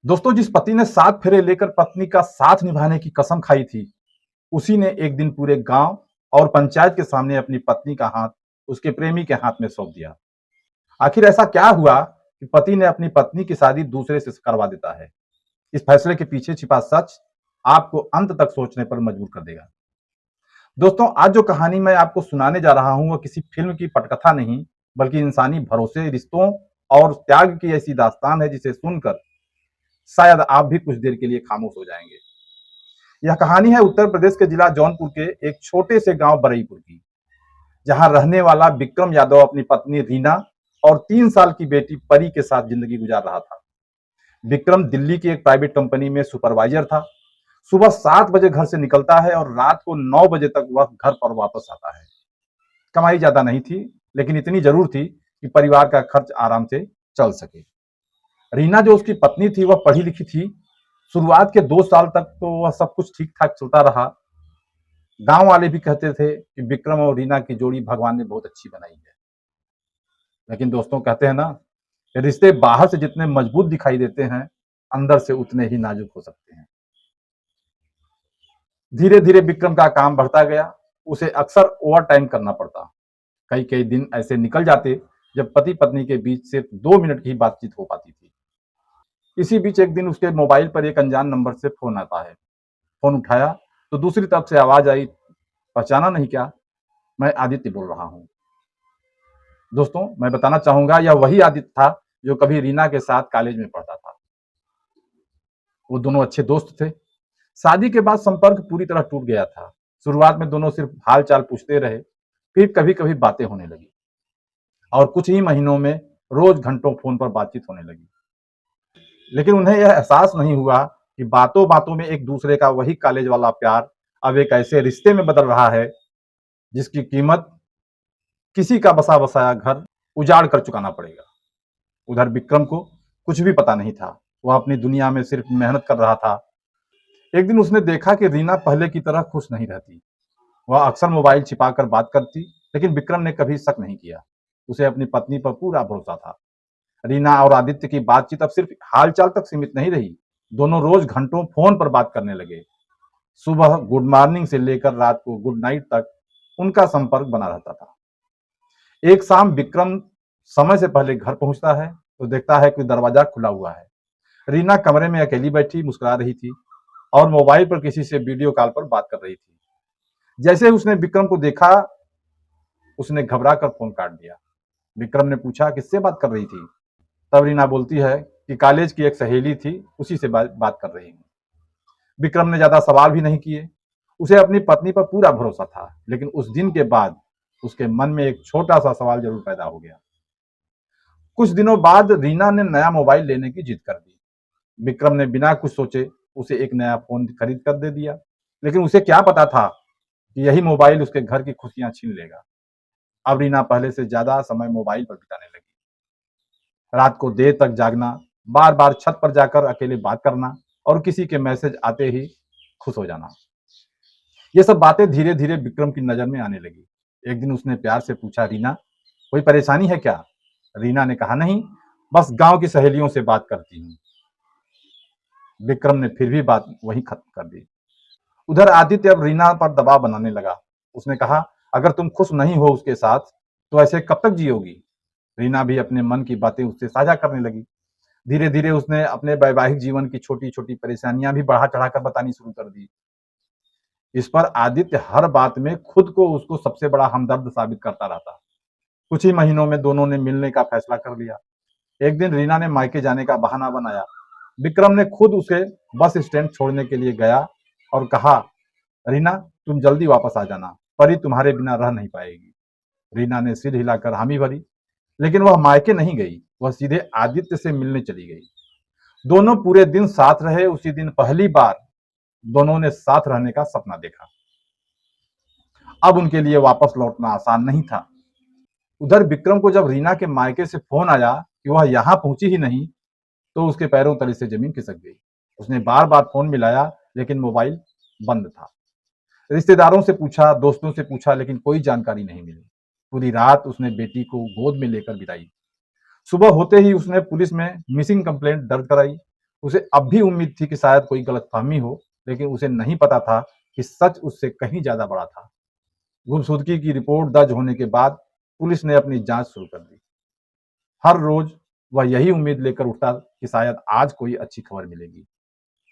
दोस्तों, जिस पति ने 7 फेरे लेकर पत्नी का साथ निभाने की कसम खाई थी, उसी ने एक दिन पूरे गांव और पंचायत के सामने अपनी पत्नी का हाथ उसके प्रेमी के हाथ में सौंप दिया। आखिर ऐसा क्या हुआ कि पति ने अपनी पत्नी की शादी दूसरे से करवा देता है? इस फैसले के पीछे छिपा सच आपको अंत तक सोचने पर मजबूर कर देगा। दोस्तों, आज जो कहानी मैं आपको सुनाने जा रहा हूं, वह किसी फिल्म की पटकथा नहीं, बल्कि इंसानी भरोसे, रिश्तों और त्याग की ऐसी दास्तान है जिसे सुनकर शायद आप भी कुछ देर के लिए खामोश हो जाएंगे। यह कहानी है उत्तर प्रदेश के जिला जौनपुर के एक छोटे से गांव बरईपुर की, जहां रहने वाला विक्रम यादव अपनी पत्नी रीना और 3 साल की बेटी परी के साथ जिंदगी गुजार रहा था। विक्रम दिल्ली की एक प्राइवेट कंपनी में सुपरवाइजर था। सुबह 7 बजे घर से निकलता है और रात को 9 बजे तक वह घर पर वापस आता है। कमाई ज्यादा नहीं थी, लेकिन इतनी जरूर थी कि परिवार का खर्च आराम से चल सके। रीना जो उसकी पत्नी थी, वह पढ़ी लिखी थी। शुरुआत के 2 साल तक तो वह सब कुछ ठीक ठाक चलता रहा। गांव वाले भी कहते थे कि विक्रम और रीना की जोड़ी भगवान ने बहुत अच्छी बनाई है। लेकिन दोस्तों, कहते हैं ना, रिश्ते बाहर से जितने मजबूत दिखाई देते हैं, अंदर से उतने ही नाजुक हो सकते हैं। धीरे धीरे विक्रम का काम बढ़ता गया। उसे अक्सर ओवर टाइम करना पड़ता। कई कई दिन ऐसे निकल जाते जब पति पत्नी के बीच सिर्फ 2 मिनट की बातचीत हो पाती थी। इसी बीच एक दिन उसके मोबाइल पर एक अनजान नंबर से फोन आता है। फोन उठाया तो दूसरी तरफ से आवाज आई, पहचाना नहीं क्या? मैं आदित्य बोल रहा हूँ। दोस्तों, मैं बताना चाहूंगा, यह वही आदित्य था जो कभी रीना के साथ कॉलेज में पढ़ता था। वो दोनों अच्छे दोस्त थे। शादी के बाद संपर्क पूरी तरह टूट गया था। शुरुआत में दोनों सिर्फ हाल चाल पूछते रहे, फिर कभी कभी बातें होने लगी और कुछ ही महीनों में रोज घंटों फोन पर बातचीत होने लगी। लेकिन उन्हें यह एहसास नहीं हुआ कि बातों बातों में एक दूसरे का वही कॉलेज वाला प्यार अब एक ऐसे रिश्ते में बदल रहा है जिसकी कीमत किसी का बसा बसाया घर उजाड़ कर चुकाना पड़ेगा। उधर विक्रम को कुछ भी पता नहीं था। वह अपनी दुनिया में सिर्फ मेहनत कर रहा था। एक दिन उसने देखा कि रीना पहले की तरह खुश नहीं रहती। वह अक्सर मोबाइल छिपाकर बात करती, लेकिन विक्रम ने कभी शक नहीं किया। उसे अपनी पत्नी पर पूरा भरोसा था। रीना और आदित्य की बातचीत अब सिर्फ हालचाल तक सीमित नहीं रही। दोनों रोज घंटों फोन पर बात करने लगे। सुबह गुड मॉर्निंग से लेकर रात को गुड नाइट तक उनका संपर्क बना रहता था। एक शाम विक्रम समय से पहले घर पहुंचता है तो देखता है कि दरवाजा खुला हुआ है। रीना कमरे में अकेली बैठी मुस्कुरा रही थी और मोबाइल पर किसी से वीडियो कॉल पर बात कर रही थी। जैसे ही उसने विक्रम को देखा, उसने घबरा कर फोन काट दिया। विक्रम ने पूछा, किससे बात कर रही थी? तब रीना बोलती है कि कॉलेज की एक सहेली थी, उसी से बात कर रही हूँ। विक्रम ने ज्यादा सवाल भी नहीं किए। उसे अपनी पत्नी पर पूरा भरोसा था, लेकिन उस दिन के बाद उसके मन में एक छोटा सा सवाल जरूर पैदा हो गया। कुछ दिनों बाद रीना ने नया मोबाइल लेने की जिद कर दी। विक्रम ने बिना कुछ सोचे उसे एक नया फोन खरीद कर दे दिया। लेकिन उसे क्या पता था कि यही मोबाइल उसके घर की खुशियां छीन लेगा। अब रीना पहले से ज्यादा समय मोबाइल पर बिताने लगी। रात को देर तक जागना, बार बार छत पर जाकर अकेले बात करना और किसी के मैसेज आते ही खुश हो जाना। ये सब बातें धीरे धीरे विक्रम की नजर में आने लगी। एक दिन उसने प्यार से पूछा, रीना, कोई परेशानी है क्या? रीना ने कहा, नहीं, बस गांव की सहेलियों से बात करती हूँ। विक्रम ने फिर भी बात वहीं खत्म कर दी। उधर आदित्य अब रीना पर दबाव बनाने लगा। उसने कहा, अगर तुम खुश नहीं हो उसके साथ तो ऐसे कब तक जियोगी? रीना भी अपने मन की बातें उससे साझा करने लगी। धीरे धीरे उसने अपने वैवाहिक जीवन की छोटी छोटी परेशानियां भी बढ़ा चढ़ाकर बतानी शुरू कर दी। इस पर आदित्य हर बात में खुद को उसको सबसे बड़ा हमदर्द साबित करता रहता। कुछ ही महीनों में दोनों ने मिलने का फैसला कर लिया। एक दिन रीना ने मायके जाने का बहाना बनाया। विक्रम ने खुद उसे बस स्टैंड छोड़ने के लिए गया और कहा, रीना, तुम जल्दी वापस आ जाना, परी तुम्हारे बिना रह नहीं पाएगी। रीना ने सिर हिलाकर हामी भरी, लेकिन वह मायके नहीं गई। वह सीधे आदित्य से मिलने चली गई। दोनों पूरे दिन साथ रहे। उसी दिन पहली बार दोनों ने साथ रहने का सपना देखा। अब उनके लिए वापस लौटना आसान नहीं था। उधर विक्रम को जब रीना के मायके से फोन आया कि वह यहां पहुंची ही नहीं, तो उसके पैरों तले से जमीन खिसक गई। उसने बार बार फोन मिलाया, लेकिन मोबाइल बंद था। रिश्तेदारों से पूछा, दोस्तों से पूछा, लेकिन कोई जानकारी नहीं मिली। पूरी रात उसने बेटी को गोद में लेकर बिताई। सुबह होते ही उसने पुलिस में मिसिंग कंप्लेंट दर्ज कराई। उसे अब भी उम्मीद थी कि शायद कोई गलतफहमी हो, लेकिन उसे नहीं पता था कि सच उससे कहीं ज्यादा बड़ा था। गुमशुदगी की रिपोर्ट दर्ज होने के बाद पुलिस ने अपनी जांच शुरू कर दी। हर रोज वह यही उम्मीद लेकर उठता कि शायद आज कोई अच्छी खबर मिलेगी,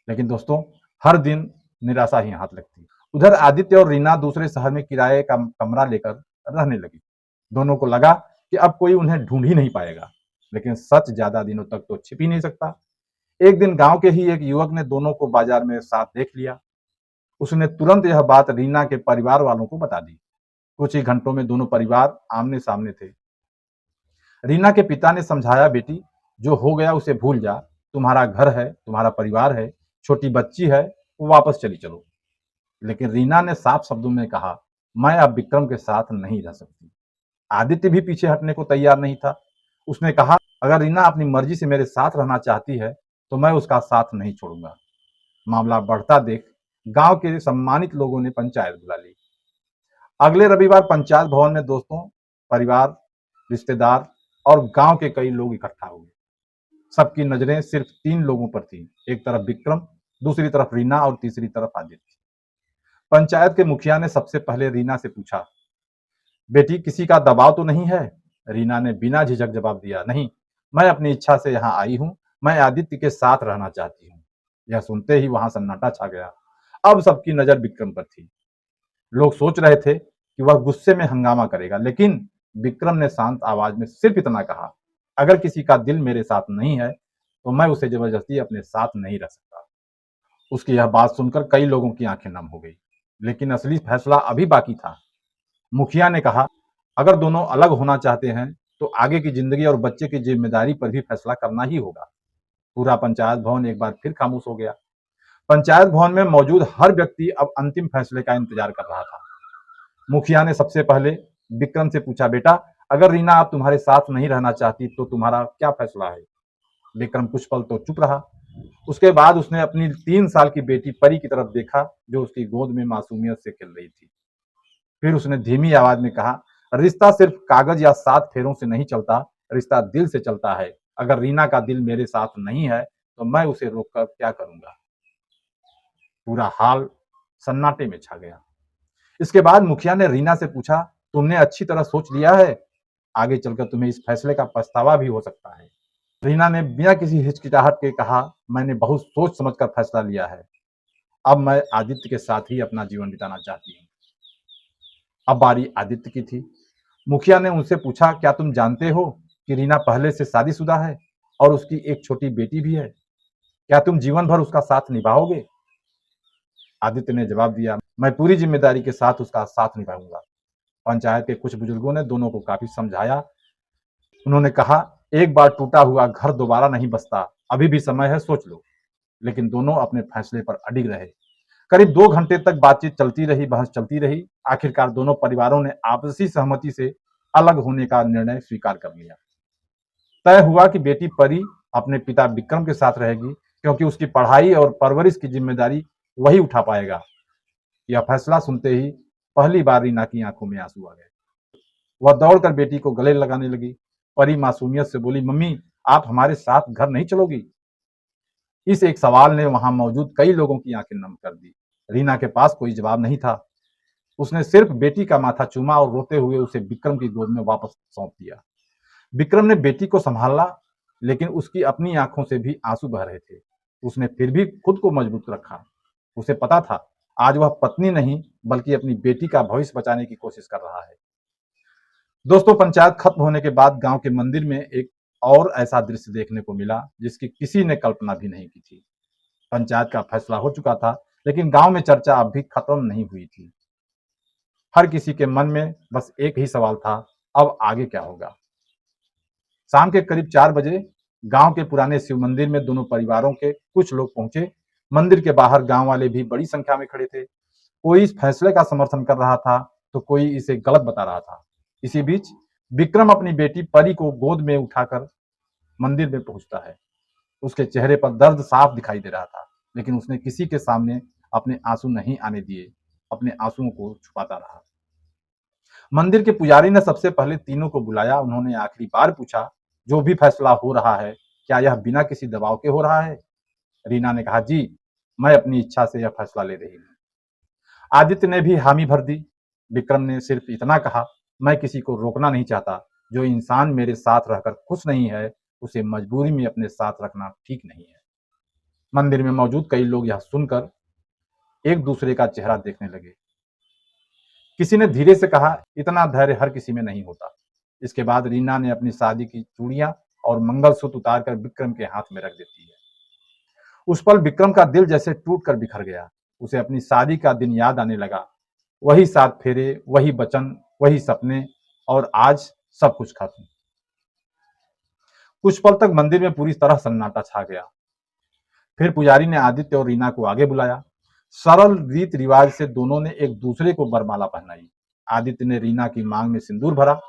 लेकिन दोस्तों, हर दिन निराशा ही हाथ लगती। उधर आदित्य और रीना दूसरे शहर में किराए का कमरा लेकर रहने लगी। दोनों को लगा कि अब कोई उन्हें ढूंढ ही नहीं पाएगा, लेकिन सच ज्यादा दिनों तक तो छिप ही नहीं सकता। एक दिन गांव के ही एक युवक ने दोनों को बाजार में साथ देख लिया। उसने तुरंत यह बात रीना के परिवार वालों को बता दी। कुछ ही घंटों में दोनों परिवार आमने सामने थे। रीना के पिता ने समझाया, बेटी, जो हो गया उसे भूल जा। तुम्हारा घर है, तुम्हारा परिवार है, छोटी बच्ची है, वो वापस चली चलो। लेकिन रीना ने साफ शब्दों में कहा, मैं अब विक्रम के साथ नहीं रह सकती। आदित्य भी पीछे हटने को तैयार नहीं था। उसने कहा, अगर रीना अपनी मर्जी से मेरे साथ रहना चाहती है तो मैं उसका साथ नहीं छोड़ूंगा। मामला बढ़ता देख गांव के सम्मानित लोगों ने पंचायत बुला ली। अगले रविवार पंचायत भवन में दोस्तों, परिवार, रिश्तेदार और गांव के कई लोग इकट्ठा हुए। सबकी नजरें सिर्फ तीन लोगों पर थी। एक तरफ विक्रम, दूसरी तरफ रीना और तीसरी तरफ आदित्य। पंचायत के मुखिया ने सबसे पहले रीना से पूछा, बेटी, किसी का दबाव तो नहीं है? रीना ने बिना झिझक जवाब दिया, नहीं, मैं अपनी इच्छा से यहाँ आई हूँ। मैं आदित्य के साथ रहना चाहती हूँ। यह सुनते ही वहां सन्नाटा छा गया। अब सबकी नजर विक्रम पर थी। लोग सोच रहे थे कि वह गुस्से में हंगामा करेगा, लेकिन विक्रम ने शांत आवाज में सिर्फ इतना कहा, अगर किसी का दिल मेरे साथ नहीं है तो मैं उसे जबरदस्ती अपने साथ नहीं रह सकता। उसकी यह बात सुनकर कई लोगों की आंखें नम हो गई, लेकिन असली फैसला अभी बाकी था। मुखिया ने कहा, अगर दोनों अलग होना चाहते हैं तो आगे की जिंदगी और बच्चे की जिम्मेदारी पर भी फैसला करना ही होगा। पूरा पंचायत भवन एक बार फिर खामोश हो गया। पंचायत भवन में मौजूद हर व्यक्ति अब अंतिम फैसले का इंतजार कर रहा था। मुखिया ने सबसे पहले विक्रम से पूछा, बेटा, अगर रीना आप तुम्हारे साथ नहीं रहना चाहती तो तुम्हारा क्या फैसला है? विक्रम कुछ पल तो चुप रहा। उसके बाद उसने अपनी 3 साल की बेटी परी की तरफ देखा, जो उसकी गोद में मासूमियत से खेल रही थी। फिर उसने धीमी आवाज में कहा, रिश्ता सिर्फ कागज या 7 फेरों से नहीं चलता, रिश्ता दिल से चलता है। अगर रीना का दिल मेरे साथ नहीं है तो मैं उसे रोककर क्या करूंगा? पूरा हाल सन्नाटे में छा गया। इसके बाद मुखिया ने रीना से पूछा, तुमने अच्छी तरह सोच लिया है? आगे चलकर तुम्हें इस फैसले का पछतावा भी हो सकता है। रीना ने बिना किसी हिचकिचाहट के कहा, मैंने बहुत सोच समझकर फैसला लिया है। अब मैं आदित्य के साथ ही अपना जीवन बिताना चाहती हूँ। अब बारी आदित्य की थी। मुखिया ने उनसे पूछा, क्या तुम जानते हो कि रीना पहले से शादीशुदा है और उसकी एक छोटी बेटी भी है? क्या तुम जीवन भर उसका साथ निभाओगे? आदित्य ने जवाब दिया, मैं पूरी जिम्मेदारी के साथ उसका साथ निभाऊंगा। पंचायत के कुछ बुजुर्गों ने दोनों को काफी समझाया। उन्होंने कहा, एक बार टूटा हुआ घर दोबारा नहीं बसता, अभी भी समय है, सोच लो। लेकिन दोनों अपने फैसले पर अडिग रहे। करीब 2 घंटे तक बातचीत चलती रही, बहस चलती रही। आखिरकार दोनों परिवारों ने आपसी सहमति से अलग होने का निर्णय स्वीकार कर लिया। तय हुआ कि बेटी परी अपने पिता विक्रम के साथ रहेगी, क्योंकि उसकी पढ़ाई और परवरिश की जिम्मेदारी वही उठा पाएगा। यह फैसला सुनते ही पहली बार रीना की आंखों में आंसू आ गए। वह दौड़कर बेटी को गले लगाने लगी। परी मासूमियत से बोली, मम्मी, आप हमारे साथ घर नहीं चलोगी? इस एक सवाल ने वहां मौजूद कई लोगों की आंखें नम कर दी। रीना के पास कोई जवाब नहीं था। उसने सिर्फ बेटी का माथा चूमा और रोते हुए उसे विक्रम की गोद में वापस सौंप दिया। विक्रम ने बेटी को संभाला, लेकिन उसकी अपनी आंखों से भी आंसू बह रहे थे। उसने फिर भी खुद को मजबूत रखा। उसे पता था, आज वह पत्नी नहीं बल्कि अपनी बेटी का भविष्य बचाने की कोशिश कर रहा है। दोस्तों, पंचायत खत्म होने के बाद गांव के मंदिर में एक और ऐसा दृश्य देखने को मिला जिसकी किसी ने कल्पना भी नहीं की थी। पंचायत का फैसला हो चुका था, लेकिन गांव में चर्चा अब भी खत्म नहीं हुई थी। हर किसी के मन में बस एक ही सवाल था, अब आगे क्या होगा? शाम के करीब 4 बजे गांव के पुराने शिव मंदिर में दोनों परिवारों के कुछ लोग पहुंचे। मंदिर के बाहर गांव वाले भी बड़ी संख्या में खड़े थे। कोई इस फैसले का समर्थन कर रहा था तो कोई इसे गलत बता रहा था। इसी बीच विक्रम अपनी बेटी परी को गोद में उठाकर मंदिर में पहुंचता है। उसके चेहरे पर दर्द साफ दिखाई दे रहा था, लेकिन उसने किसी के सामने अपने आंसू नहीं आने दिए। अपने आंसुओं को छुपाता रहा। मंदिर के पुजारी ने सबसे पहले तीनों को बुलाया। उन्होंने आखिरी बार पूछा, जो भी फैसला हो रहा है, क्या यह बिना किसी दबाव के हो रहा है? रीना ने कहा, जी, मैं अपनी इच्छा से यह फैसला ले रही हूँ। आदित्य ने भी हामी भर दी। विक्रम ने सिर्फ इतना कहा, मैं किसी को रोकना नहीं चाहता। जो इंसान मेरे साथ रहकर खुश नहीं है, उसे मजबूरी में अपने साथ रखना ठीक नहीं है। मंदिर में मौजूद कई लोग यह सुनकर एक दूसरे का चेहरा देखने लगे। किसी ने धीरे से कहा, इतना धैर्य हर किसी में नहीं होता। इसके बाद रीना ने अपनी शादी की चूड़ियां और मंगलसूत्र उतारकर विक्रम के हाथ में रख देती है। उस पल विक्रम का दिल जैसे टूट कर बिखर गया। उसे अपनी शादी का दिन याद आने लगा। वही 7 फेरे, वही वचन, वही सपने, और आज सब कुछ खत्म। कुछ पल तक मंदिर में पूरी तरह सन्नाटा छा गया। फिर पुजारी ने आदित्य और रीना को आगे बुलाया। सरल रीत रिवाज से दोनों ने एक दूसरे को वरमाला पहनाई। आदित्य ने रीना की मांग में सिंदूर भरा।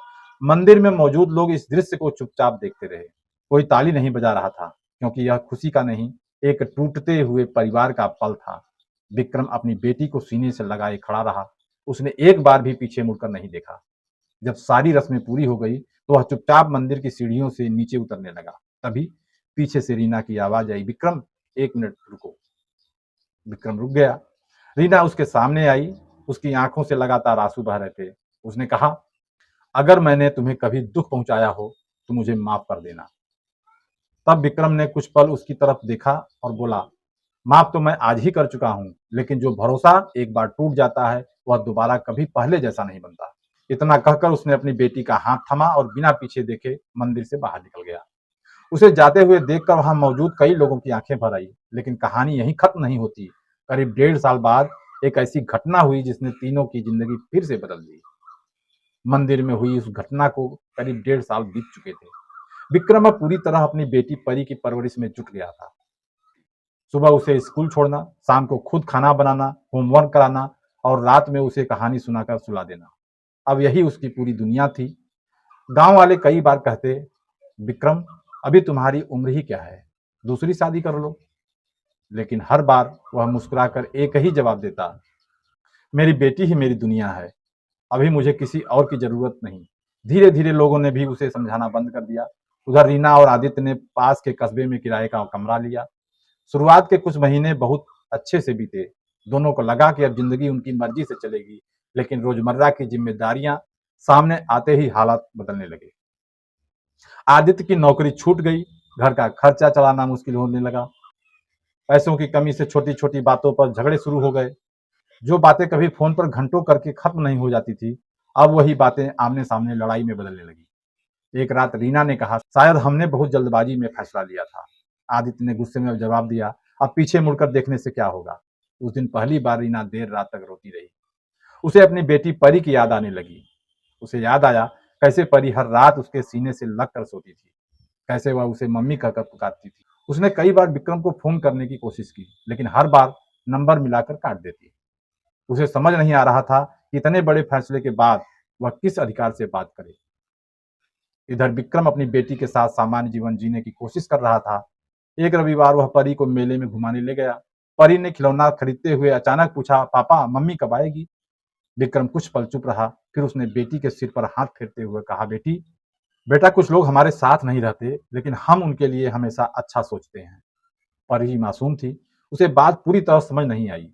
मंदिर में मौजूद लोग इस दृश्य को चुपचाप देखते रहे। कोई ताली नहीं बजा रहा था, क्योंकि यह खुशी का नहीं, एक टूटते हुए परिवार का पल था। विक्रम अपनी बेटी को सीने से लगाए खड़ा रहा। उसने एक बार भी पीछे मुड़कर नहीं देखा। जब सारी रस्में पूरी हो गई तो वह चुपचाप मंदिर की सीढ़ियों से नीचे उतरने लगा। तभी पीछे से रीना की आवाज आई, विक्रम, 1 मिनट रुको। विक्रम रुक गया। रीना उसके सामने आई। उसकी आंखों से लगातार आंसू बह रहे थे। उसने कहा, अगर मैंने तुम्हें कभी दुख पहुंचाया हो तो मुझे माफ कर देना। तब विक्रम ने कुछ पल उसकी तरफ देखा और बोला, माफ तो मैं आज ही कर चुका हूं, लेकिन जो भरोसा एक बार टूट जाता है वह दोबारा कभी पहले जैसा नहीं बनता। इतना कहकर उसने अपनी बेटी का हाथ थमा और बिना पीछे देखे मंदिर से बाहर निकल गया। उसे जाते हुए देखकर वहां मौजूद कई लोगों की आंखें भर आई। लेकिन कहानी यहीं खत्म नहीं होती। करीब 1.5 साल बाद एक ऐसी घटना हुई जिसने तीनों की जिंदगी फिर से बदल दी। मंदिर में हुई उस घटना को करीब 1.5 साल बीत चुके थे। विक्रम अब पूरी तरह अपनी बेटी परी की परवरिश में जुट गया था। सुबह उसे स्कूल छोड़ना, शाम को खुद खाना बनाना, होमवर्क कराना और रात में उसे कहानी सुनाकर सुला देना, अब यही उसकी पूरी दुनिया थी। गांव वाले कई बार कहते, विक्रम, अभी तुम्हारी उम्र ही क्या है, दूसरी शादी कर लो। लेकिन हर बार वह मुस्कुराकर एक ही जवाब देता, मेरी बेटी ही मेरी दुनिया है, अभी मुझे किसी और की जरूरत नहीं। धीरे धीरे लोगों ने भी उसे समझाना बंद कर दिया। उधर रीना और आदित्य ने पास के कस्बे में किराए का कमरा लिया। शुरुआत के कुछ महीने बहुत अच्छे से बीते। दोनों को लगा कि अब जिंदगी उनकी मर्जी से चलेगी, लेकिन रोजमर्रा की जिम्मेदारियां सामने आते ही हालात बदलने लगे। आदित्य की नौकरी छूट गई। घर का खर्चा चलाना मुश्किल होने लगा। पैसों की कमी से छोटी छोटी बातों पर झगड़े शुरू हो गए। जो बातें कभी फोन पर घंटों करके खत्म नहीं हो जाती थी, अब वही बातें आमने सामने लड़ाई में बदलने लगी। एक रात रीना ने कहा, शायद हमने बहुत जल्दबाजी में फैसला लिया था। आदित्य ने गुस्से में जवाब दिया, अब पीछे मुड़कर देखने से क्या होगा। उस दिन पहली बार रीना देर रात तक रोती रही। उसे अपनी बेटी परी की याद आने लगी। उसे याद आया कैसे परी हर रात उसके सीने से लग कर सोती थी, कैसे वह उसे मम्मी कहकर पुकारती थी। उसने कई बार विक्रम को फोन करने की कोशिश की, लेकिन हर बार नंबर मिलाकर काट देती। उसे समझ नहीं आ रहा था कि इतने बड़े फैसले के बाद वह किस अधिकार से बात करे। इधर विक्रम अपनी बेटी के साथ सामान्य जीवन जीने की कोशिश कर रहा था। एक रविवार वह परी को मेले में घुमाने ले गया। परी ने खिलौना खरीदते हुए अचानक पूछा, पापा, मम्मी कब आएगी? विक्रम कुछ पल चुप रहा। फिर उसने बेटी के सिर पर हाथ फेरते हुए कहा, बेटी, बेटा, कुछ लोग हमारे साथ नहीं रहते, लेकिन हम उनके लिए हमेशा अच्छा सोचते हैं। परी मासूम थी। उसे बात पूरी तरह समझ नहीं आई,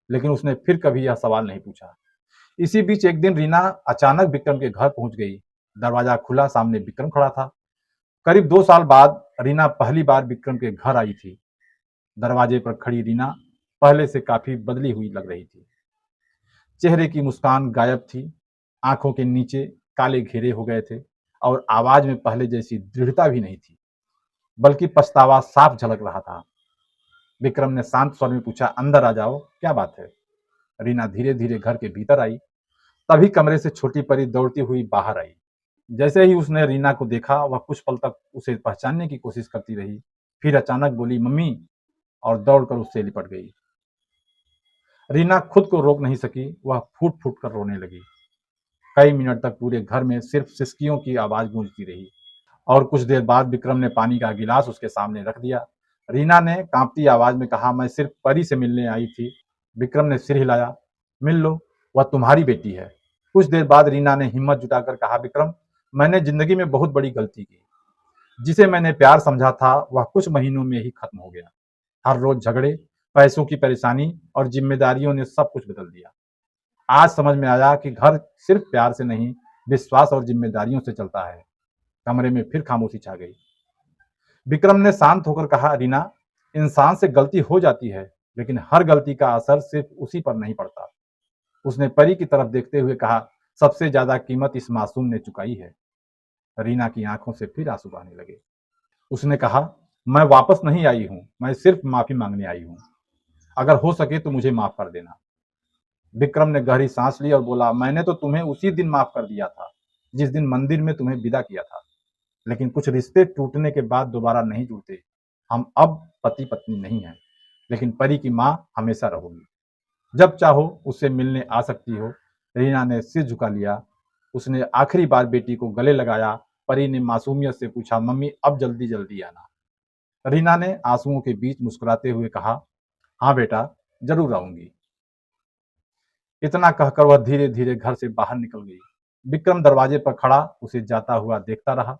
लेकिन उसने फिर कभी यह सवाल नहीं पूछा। इसी बीच एक दिन रीना अचानक विक्रम के घर पहुंच गई। दरवाजा खुला, सामने विक्रम खड़ा था। करीब 2 साल बाद रीना पहली बार विक्रम के घर आई थी। दरवाजे पर खड़ी रीना पहले से काफी बदली हुई लग रही थी। चेहरे की मुस्कान गायब थी। आंखों के नीचे काले घेरे हो गए थे और आवाज में पहले जैसी दृढ़ता भी नहीं थी, बल्कि पछतावा साफ झलक रहा था। विक्रम ने शांत स्वर में पूछा, अंदर आ जाओ, क्या बात है? रीना धीरे धीरे घर के भीतर आई। तभी कमरे से छोटी परी दौड़ती हुई बाहर आई। जैसे ही उसने रीना को देखा, वह कुछ पल तक उसे पहचानने की कोशिश करती रही। फिर अचानक बोली, मम्मी, और दौड़कर उससे लिपट गई। रीना खुद को रोक नहीं सकी। वह फूट फूट कर रोने लगी। कई मिनट तक पूरे घर में सिर्फ सिसकियों की आवाज गूंजती रही। और कुछ देर बाद विक्रम ने पानी का गिलास उसके सामने रख दिया। रीना ने कांपती आवाज में कहा, मैं सिर्फ परी से मिलने आई थी। विक्रम ने सिर हिलाया, मिल लो, वह तुम्हारी बेटी है। कुछ देर बाद रीना ने हिम्मत जुटाकर कहा, विक्रम, मैंने जिंदगी में बहुत बड़ी गलती की। जिसे मैंने प्यार समझा था वह कुछ महीनों में ही खत्म हो गया। हर रोज झगड़े, पैसों की परेशानी और जिम्मेदारियों ने सब कुछ बदल दिया। आज समझ में आया कि घर सिर्फ प्यार से नहीं, विश्वास और जिम्मेदारियों से चलता है। कमरे में फिर खामोशी छा गई। विक्रम ने शांत होकर कहा, रीना, इंसान से गलती हो जाती है, लेकिन हर गलती का असर सिर्फ उसी पर नहीं पड़ता। उसने परी की तरफ देखते हुए कहा, सबसे ज्यादा कीमत इस मासूम ने चुकाई है। रीना की आंखों से फिर आंसू बहने लगे। उसने कहा, मैं वापस नहीं आई हूं, मैं सिर्फ माफी मांगने आई हूं। अगर हो सके तो मुझे माफ कर देना। विक्रम ने गहरी सांस ली और बोला, मैंने तो तुम्हें उसी दिन माफ कर दिया था जिस दिन मंदिर में तुम्हें विदा किया था। लेकिन कुछ रिश्ते टूटने के बाद दोबारा नहीं जुड़ते। हम अब पति पत्नी नहीं हैं, लेकिन परी की माँ हमेशा रहोगी। जब चाहो उससे मिलने आ सकती हो। रीना ने सिर झुका लिया। उसने आखिरी बार बेटी को गले लगाया। परी ने मासूमियत से पूछा, मम्मी अब जल्दी जल्दी आना। रीना ने आंसुओं के बीच मुस्कुराते हुए कहा, हाँ बेटा, जरूर आऊंगी। इतना कहकर वह धीरे धीरे घर से बाहर निकल गई। विक्रम दरवाजे पर खड़ा उसे जाता हुआ देखता रहा।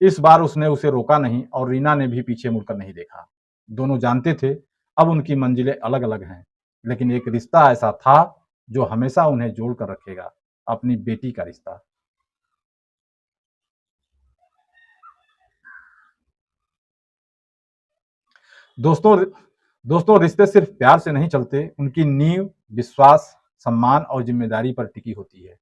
इस बार उसने उसे रोका नहीं और रीना ने भी पीछे मुड़कर नहीं देखा। दोनों जानते थे अब उनकी मंजिलें अलग अलग हैं, लेकिन एक रिश्ता ऐसा था जो हमेशा उन्हें जोड़ कर रखेगा, अपनी बेटी का रिश्ता। दोस्तों दोस्तों रिश्ते सिर्फ प्यार से नहीं चलते, उनकी नींव विश्वास, सम्मान और जिम्मेदारी पर टिकी होती है।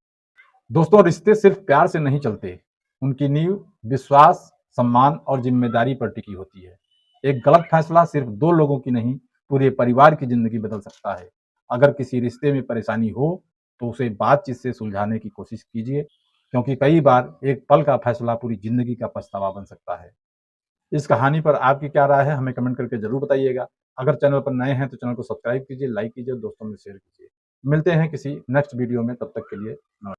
दोस्तों रिश्ते सिर्फ प्यार से नहीं चलते, उनकी नींव विश्वास, सम्मान और जिम्मेदारी पर टिकी होती है। एक गलत फैसला सिर्फ दो लोगों की नहीं, पूरे परिवार की जिंदगी बदल सकता है। अगर किसी रिश्ते में परेशानी हो तो उसे बातचीत से सुलझाने की कोशिश कीजिए, क्योंकि कई बार एक पल का फैसला पूरी जिंदगी का पछतावा बन सकता है। इस कहानी पर आपकी क्या राय है, हमें कमेंट करके जरूर बताइएगा। अगर चैनल पर नए हैं तो चैनल को सब्सक्राइब कीजिए, लाइक कीजिए, दोस्तों में शेयर कीजिए। मिलते हैं किसी नेक्स्ट वीडियो में, तब तक के लिए नमस्कार।